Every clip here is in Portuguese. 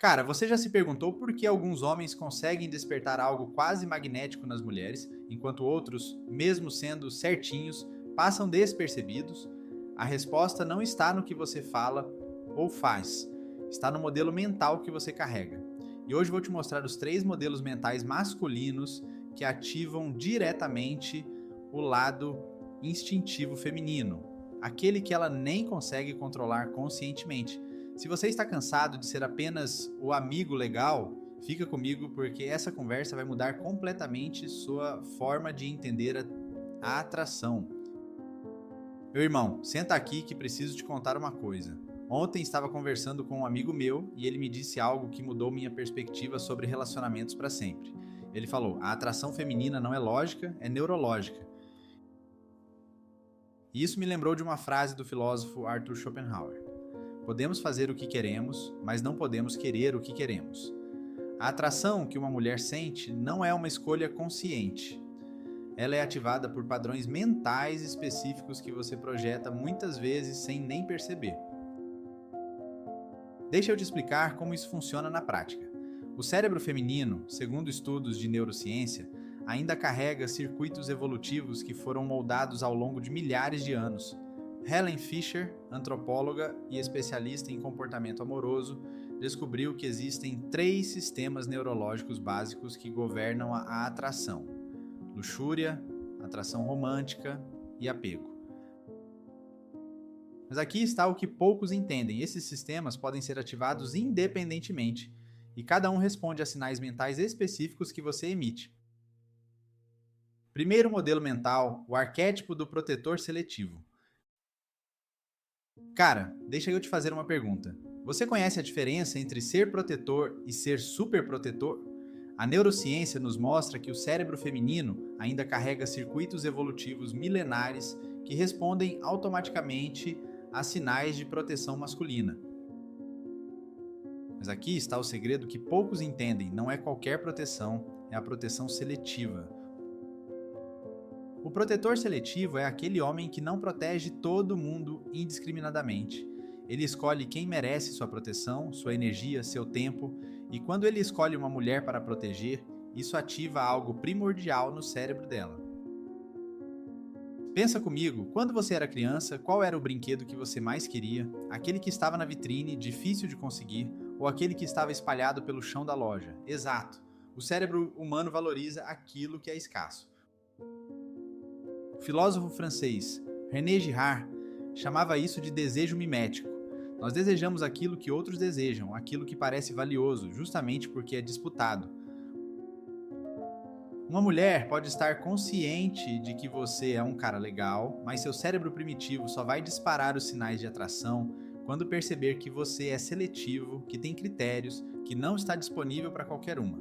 Cara, você já se perguntou por que alguns homens conseguem despertar algo quase magnético nas mulheres, enquanto outros, mesmo sendo certinhos, passam despercebidos? A resposta não está no que você fala ou faz, está no modelo mental que você carrega. E hoje vou te mostrar os três modelos mentais masculinos que ativam diretamente o lado instintivo feminino, aquele que ela nem consegue controlar conscientemente. Se você está cansado de ser apenas o amigo legal, fica comigo porque essa conversa vai mudar completamente sua forma de entender a atração. Meu irmão, senta aqui que preciso te contar uma coisa. Ontem estava conversando com um amigo meu e ele me disse algo que mudou minha perspectiva sobre relacionamentos para sempre. Ele falou: a atração feminina não é lógica, é neurológica. E isso me lembrou de uma frase do filósofo Arthur Schopenhauer. Podemos fazer o que queremos, mas não podemos querer o que queremos. A atração que uma mulher sente não é uma escolha consciente. Ela é ativada por padrões mentais específicos que você projeta muitas vezes sem nem perceber. Deixa eu te explicar como isso funciona na prática. O cérebro feminino, segundo estudos de neurociência, ainda carrega circuitos evolutivos que foram moldados ao longo de milhares de anos. Helen Fisher, antropóloga e especialista em comportamento amoroso, descobriu que existem três sistemas neurológicos básicos que governam a atração: luxúria, atração romântica e apego. Mas aqui está o que poucos entendem: esses sistemas podem ser ativados independentemente, e cada um responde a sinais mentais específicos que você emite. Primeiro modelo mental, o arquétipo do protetor seletivo. Cara, deixa eu te fazer uma pergunta. Você conhece a diferença entre ser protetor e ser superprotetor? A neurociência nos mostra que o cérebro feminino ainda carrega circuitos evolutivos milenares que respondem automaticamente a sinais de proteção masculina. Mas aqui está o segredo que poucos entendem: não é qualquer proteção, é a proteção seletiva. O protetor seletivo é aquele homem que não protege todo mundo indiscriminadamente. Ele escolhe quem merece sua proteção, sua energia, seu tempo, e quando ele escolhe uma mulher para proteger, isso ativa algo primordial no cérebro dela. Pensa comigo, quando você era criança, qual era o brinquedo que você mais queria? Aquele que estava na vitrine, difícil de conseguir, ou aquele que estava espalhado pelo chão da loja? Exato. O cérebro humano valoriza aquilo que é escasso. O filósofo francês René Girard chamava isso de desejo mimético. Nós desejamos aquilo que outros desejam, aquilo que parece valioso, justamente porque é disputado. Uma mulher pode estar consciente de que você é um cara legal, mas seu cérebro primitivo só vai disparar os sinais de atração quando perceber que você é seletivo, que tem critérios, que não está disponível para qualquer uma.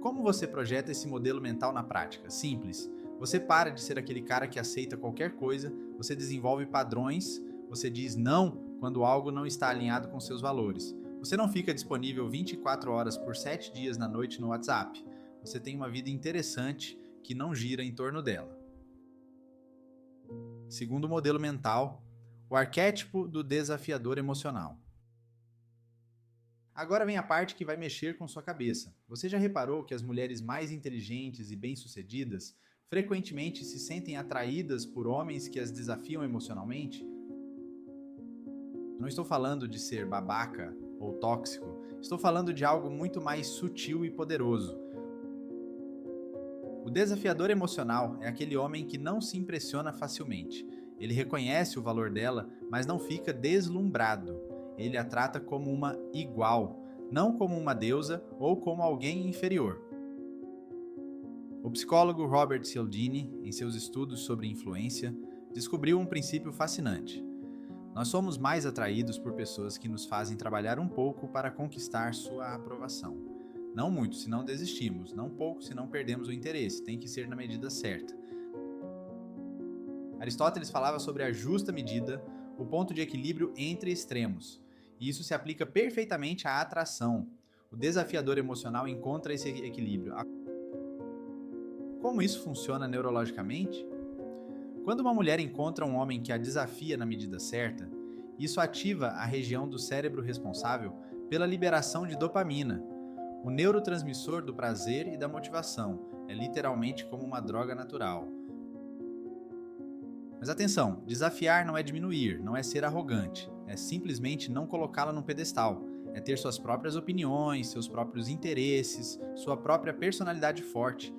Como você projeta esse modelo mental na prática? Simples. Você para de ser aquele cara que aceita qualquer coisa, você desenvolve padrões, você diz não quando algo não está alinhado com seus valores. Você não fica disponível 24 horas por 7 dias na noite no WhatsApp. Você tem uma vida interessante que não gira em torno dela. Segundo modelo mental, o arquétipo do desafiador emocional. Agora vem a parte que vai mexer com sua cabeça. Você já reparou que as mulheres mais inteligentes e bem-sucedidas frequentemente se sentem atraídas por homens que as desafiam emocionalmente? Não estou falando de ser babaca ou tóxico, estou falando de algo muito mais sutil e poderoso. O desafiador emocional é aquele homem que não se impressiona facilmente. Ele reconhece o valor dela, mas não fica deslumbrado. Ele a trata como uma igual, não como uma deusa ou como alguém inferior. O psicólogo Robert Cialdini, em seus estudos sobre influência, descobriu um princípio fascinante. Nós somos mais atraídos por pessoas que nos fazem trabalhar um pouco para conquistar sua aprovação. Não muito, senão desistimos. Não pouco, senão perdemos o interesse. Tem que ser na medida certa. Aristóteles falava sobre a justa medida, o ponto de equilíbrio entre extremos. E isso se aplica perfeitamente à atração. O desafiador emocional encontra esse equilíbrio. Como isso funciona neurologicamente? Quando uma mulher encontra um homem que a desafia na medida certa, isso ativa a região do cérebro responsável pela liberação de dopamina, o neurotransmissor do prazer e da motivação. É literalmente como uma droga natural. Mas atenção, desafiar não é diminuir, não é ser arrogante, é simplesmente não colocá-la num pedestal, é ter suas próprias opiniões, seus próprios interesses, sua própria personalidade forte.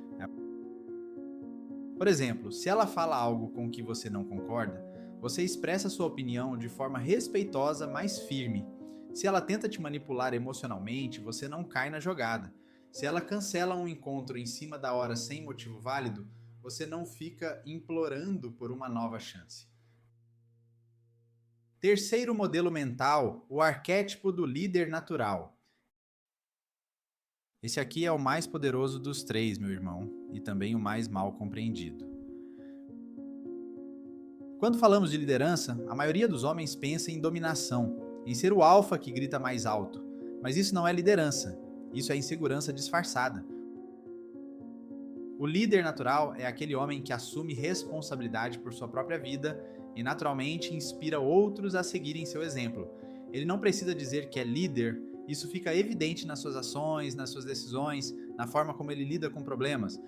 Por exemplo, se ela fala algo com que você não concorda, você expressa sua opinião de forma respeitosa, mas firme. Se ela tenta te manipular emocionalmente, você não cai na jogada. Se ela cancela um encontro em cima da hora sem motivo válido, você não fica implorando por uma nova chance. Terceiro modelo mental, o arquétipo do líder natural. Esse aqui é o mais poderoso dos três, meu irmão, e também o mais mal compreendido. Quando falamos de liderança, a maioria dos homens pensa em dominação, em ser o alfa que grita mais alto. Mas isso não é liderança, isso é insegurança disfarçada. O líder natural é aquele homem que assume responsabilidade por sua própria vida e naturalmente inspira outros a seguirem seu exemplo. Ele não precisa dizer que é líder, isso fica evidente nas suas ações, nas suas decisões, na forma como ele lida com problemas.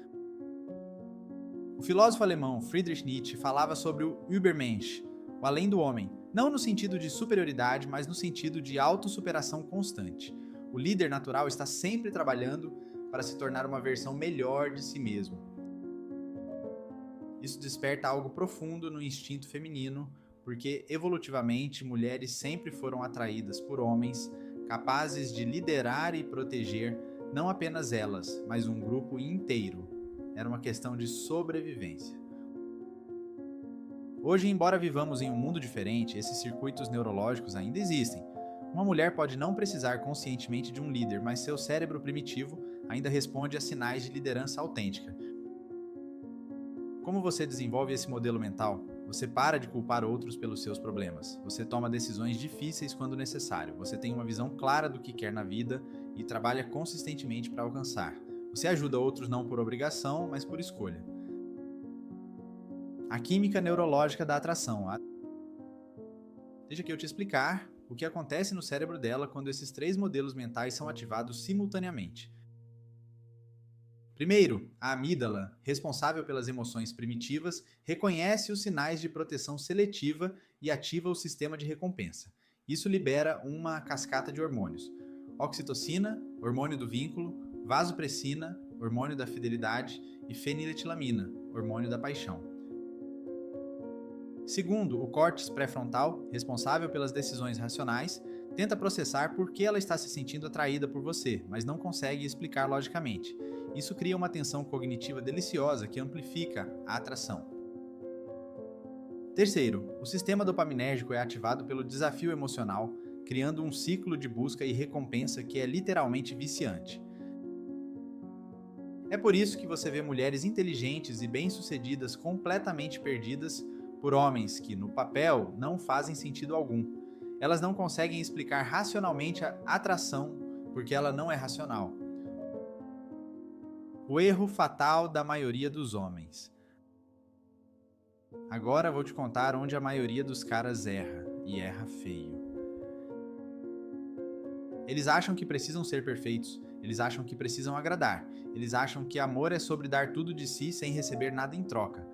O filósofo alemão Friedrich Nietzsche falava sobre o Übermensch, o além do homem, não no sentido de superioridade, mas no sentido de autossuperação constante. O líder natural está sempre trabalhando para se tornar uma versão melhor de si mesmo. Isso desperta algo profundo no instinto feminino, porque evolutivamente mulheres sempre foram atraídas por homens capazes de liderar e proteger não apenas elas, mas um grupo inteiro. Era uma questão de sobrevivência. Hoje, embora vivamos em um mundo diferente, esses circuitos neurológicos ainda existem. Uma mulher pode não precisar conscientemente de um líder, mas seu cérebro primitivo ainda responde a sinais de liderança autêntica. Como você desenvolve esse modelo mental? Você para de culpar outros pelos seus problemas. Você toma decisões difíceis quando necessário. Você tem uma visão clara do que quer na vida e trabalha consistentemente para alcançar. Você ajuda outros não por obrigação, mas por escolha. A química neurológica da atração. Deixa que eu te explicar o que acontece no cérebro dela quando esses três modelos mentais são ativados simultaneamente. Primeiro, a amígdala, responsável pelas emoções primitivas, reconhece os sinais de proteção seletiva e ativa o sistema de recompensa. Isso libera uma cascata de hormônios: oxitocina, hormônio do vínculo, vasopressina, hormônio da fidelidade, e feniletilamina, hormônio da paixão. Segundo, o córtex pré-frontal, responsável pelas decisões racionais, tenta processar por que ela está se sentindo atraída por você, mas não consegue explicar logicamente. Isso cria uma tensão cognitiva deliciosa que amplifica a atração. Terceiro, o sistema dopaminérgico é ativado pelo desafio emocional, criando um ciclo de busca e recompensa que é literalmente viciante. É por isso que você vê mulheres inteligentes e bem-sucedidas completamente perdidas por homens que, no papel, não fazem sentido algum. Elas não conseguem explicar racionalmente a atração porque ela não é racional. O erro fatal da maioria dos homens. Agora vou te contar onde a maioria dos caras erra, e erra feio. Eles acham que precisam ser perfeitos, eles acham que precisam agradar, eles acham que amor é sobre dar tudo de si sem receber nada em troca.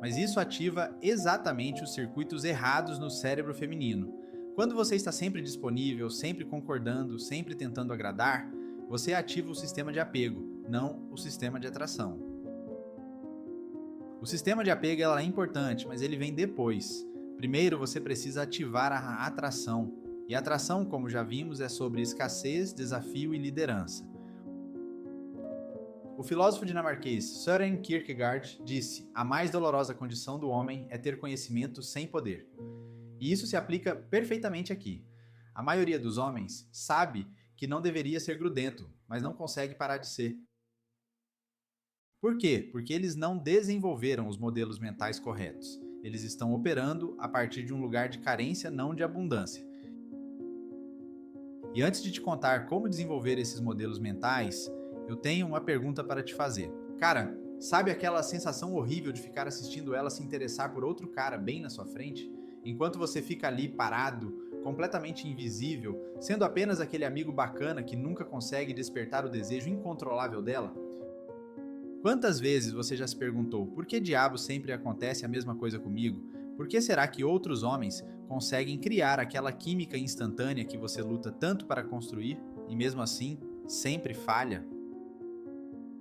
Mas isso ativa exatamente os circuitos errados no cérebro feminino. Quando você está sempre disponível, sempre concordando, sempre tentando agradar, você ativa o sistema de apego, não o sistema de atração. O sistema de apego é importante, mas ele vem depois. Primeiro você precisa ativar a atração. E a atração, como já vimos, é sobre escassez, desafio e liderança. O filósofo dinamarquês Søren Kierkegaard disse: a mais dolorosa condição do homem é ter conhecimento sem poder. E isso se aplica perfeitamente aqui. A maioria dos homens sabe que não deveria ser grudento, mas não consegue parar de ser. Por quê? Porque eles não desenvolveram os modelos mentais corretos. Eles estão operando a partir de um lugar de carência, não de abundância. E antes de te contar como desenvolver esses modelos mentais, eu tenho uma pergunta para te fazer. Cara, sabe aquela sensação horrível de ficar assistindo ela se interessar por outro cara bem na sua frente? Enquanto você fica ali parado, completamente invisível, sendo apenas aquele amigo bacana que nunca consegue despertar o desejo incontrolável dela? Quantas vezes você já se perguntou por que diabo sempre acontece a mesma coisa comigo? Por que será que outros homens conseguem criar aquela química instantânea que você luta tanto para construir e mesmo assim sempre falha?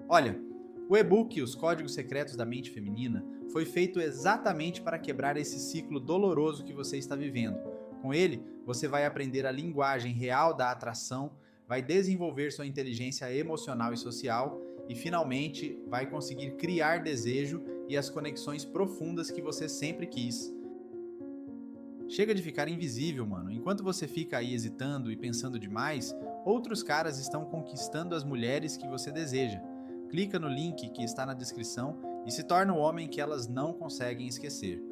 Olha, o e-book Os Códigos Secretos da Mente Feminina foi feito exatamente para quebrar esse ciclo doloroso que você está vivendo. Com ele, você vai aprender a linguagem real da atração, vai desenvolver sua inteligência emocional e social e, finalmente, vai conseguir criar desejo e as conexões profundas que você sempre quis. Chega de ficar invisível, mano. Enquanto você fica aí hesitando e pensando demais, outros caras estão conquistando as mulheres que você deseja. Clica no link que está na descrição e se torna o homem que elas não conseguem esquecer.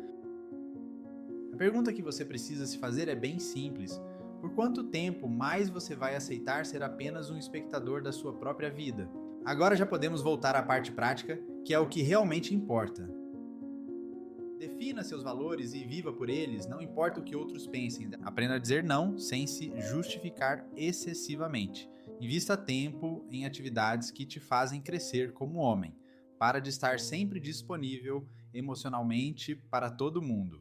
A pergunta que você precisa se fazer é bem simples. Por quanto tempo mais você vai aceitar ser apenas um espectador da sua própria vida? Agora já podemos voltar à parte prática, que é o que realmente importa. Defina seus valores e viva por eles, não importa o que outros pensem. Aprenda a dizer não sem se justificar excessivamente. Invista tempo em atividades que te fazem crescer como homem. Para de estar sempre disponível emocionalmente para todo mundo.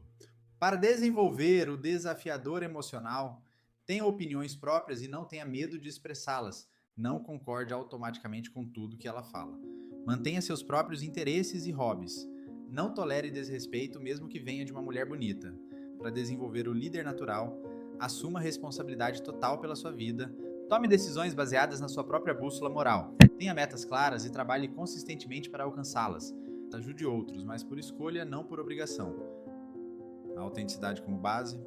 Para desenvolver o desafiador emocional, tenha opiniões próprias e não tenha medo de expressá-las. Não concorde automaticamente com tudo que ela fala. Mantenha seus próprios interesses e hobbies. Não tolere desrespeito mesmo que venha de uma mulher bonita. Para desenvolver o líder natural, assuma a responsabilidade total pela sua vida. Tome decisões baseadas na sua própria bússola moral. Tenha metas claras e trabalhe consistentemente para alcançá-las. Ajude outros, mas por escolha, não por obrigação. A autenticidade como base.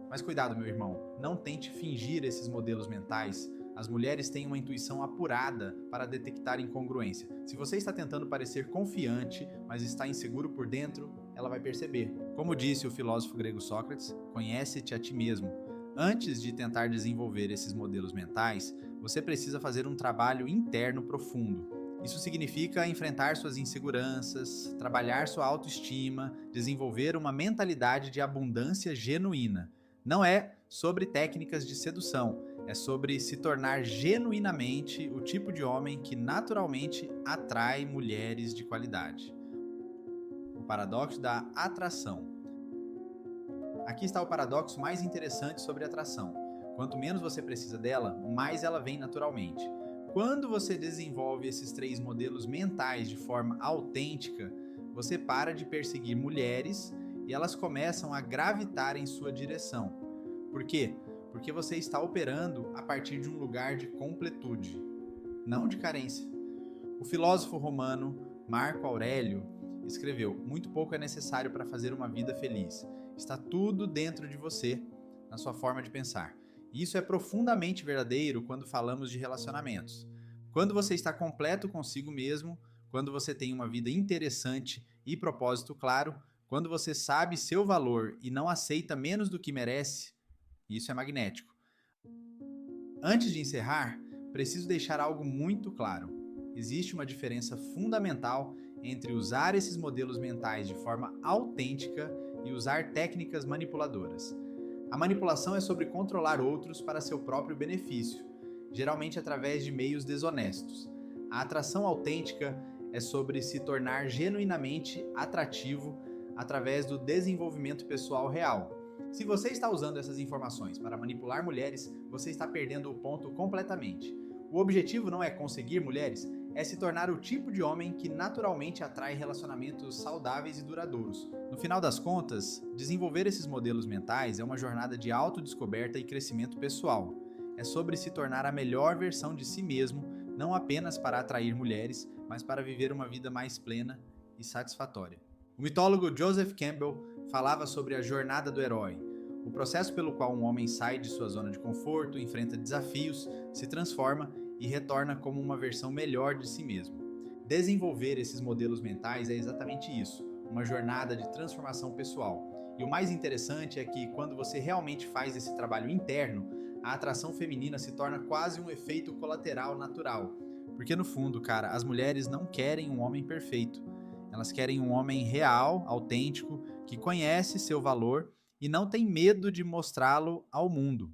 Mas cuidado, meu irmão, não tente fingir esses modelos mentais. As mulheres têm uma intuição apurada para detectar incongruência. Se você está tentando parecer confiante, mas está inseguro por dentro, ela vai perceber. Como disse o filósofo grego Sócrates, conhece-te a ti mesmo. Antes de tentar desenvolver esses modelos mentais, você precisa fazer um trabalho interno profundo. Isso significa enfrentar suas inseguranças, trabalhar sua autoestima, desenvolver uma mentalidade de abundância genuína. Não é sobre técnicas de sedução, é sobre se tornar genuinamente o tipo de homem que naturalmente atrai mulheres de qualidade. O paradoxo da atração. Aqui está o paradoxo mais interessante sobre atração. Quanto menos você precisa dela, mais ela vem naturalmente. Quando você desenvolve esses 3 modelos mentais de forma autêntica, você para de perseguir mulheres e elas começam a gravitar em sua direção. Por quê? Porque você está operando a partir de um lugar de completude, não de carência. O filósofo romano Marco Aurélio escreveu: muito pouco é necessário para fazer uma vida feliz. Está tudo dentro de você, na sua forma de pensar. E isso é profundamente verdadeiro quando falamos de relacionamentos. Quando você está completo consigo mesmo, quando você tem uma vida interessante e propósito claro, quando você sabe seu valor e não aceita menos do que merece, isso é magnético. Antes de encerrar, preciso deixar algo muito claro. Existe uma diferença fundamental entre usar esses modelos mentais de forma autêntica e usar técnicas manipuladoras. A manipulação é sobre controlar outros para seu próprio benefício, geralmente através de meios desonestos. A atração autêntica é sobre se tornar genuinamente atrativo através do desenvolvimento pessoal real. Se você está usando essas informações para manipular mulheres, você está perdendo o ponto completamente. O objetivo não é conseguir mulheres, é se tornar o tipo de homem que naturalmente atrai relacionamentos saudáveis e duradouros. No final das contas, desenvolver esses modelos mentais é uma jornada de autodescoberta e crescimento pessoal. É sobre se tornar a melhor versão de si mesmo, não apenas para atrair mulheres, mas para viver uma vida mais plena e satisfatória. O mitólogo Joseph Campbell falava sobre a jornada do herói, o processo pelo qual um homem sai de sua zona de conforto, enfrenta desafios, se transforma e retorna como uma versão melhor de si mesmo. Desenvolver esses modelos mentais é exatamente isso, uma jornada de transformação pessoal. E o mais interessante é que quando você realmente faz esse trabalho interno, a atração feminina se torna quase um efeito colateral natural. Porque no fundo, cara, as mulheres não querem um homem perfeito. Elas querem um homem real, autêntico, que conhece seu valor e não tem medo de mostrá-lo ao mundo.